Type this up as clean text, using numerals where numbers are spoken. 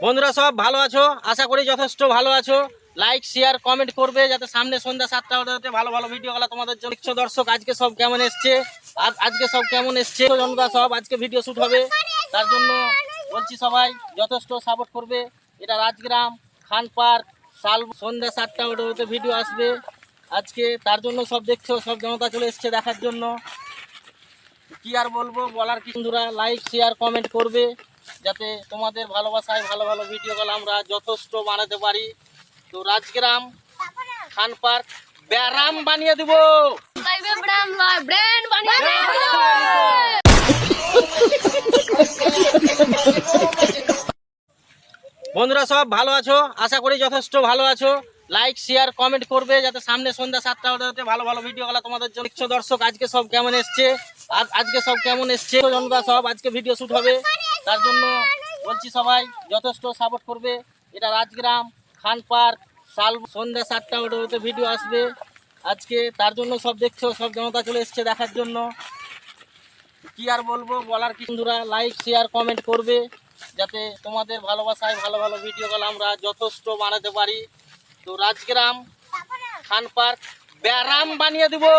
বন্ধুরা সব ভালো আছো, আশা করি যথেষ্ট ভালো আছো। লাইক শেয়ার কমেন্ট করবে যাতে সামনে সন্ধ্যা 7টা ভালো ভালো ভিডিওগুলো তোমাদের জন্য। দর্শক আজকে সব কেমন এসছে, জনতা সব আজকে ভিডিও শ্যুট হবে, তার জন্য বলছি সবাই যথেষ্ট সাপোর্ট করবে। এটা রাজগ্রাম খান পার্ক সাল, সন্ধ্যা 7টা ভিডিও আসবে আজকে, তার জন্য সব দেখছো, সব জনতা চলে এসছে দেখার জন্য। কি আর বলবো, বলার কি। বন্ধুরা লাইক শেয়ার কমেন্ট করবে যাতে তোমাদের ভালোবাসায় ভালো ভালো ভিডিওগুলো আমরা যথেষ্ট বানাতে পারি। তো রাজগ্রাম খান পার্ক ব্যারাম বানিয়ে দেবো। বন্ধুরা সব ভালো আছো, আশা করি যথেষ্ট ভালো আছো। লাইক শেয়ার কমেন্ট করবে যাতে সামনে সন্ধ্যা 7টা ভালো ভালো ভিডিওগুলো তোমাদের জন্য। দর্শক আজকে সব কেমন এসছে, জনতা সব আজকে ভিডিও শ্যুট হবে, তার জন্য বলছি সবাই যথেষ্ট সাপোর্ট করবে। এটা রাজগ্রাম খান পার্ক সাল, সন্ধ্যা 7টা ভিডিও আসবে আজকে, তার জন্য সব দেখছো, সব জনতা চলে এসছে দেখার জন্য। কি আর বলবো, বলার কি। বন্ধুরা লাইক শেয়ার কমেন্ট করবে যাতে তোমাদের ভালোবাসায় ভালো ভালো ভিডিওগুলো আমরা যথেষ্ট বানাতে পারি। তো রাজগ্রাম খান পার্ক ব্যারাম বানিয়ে দেবো।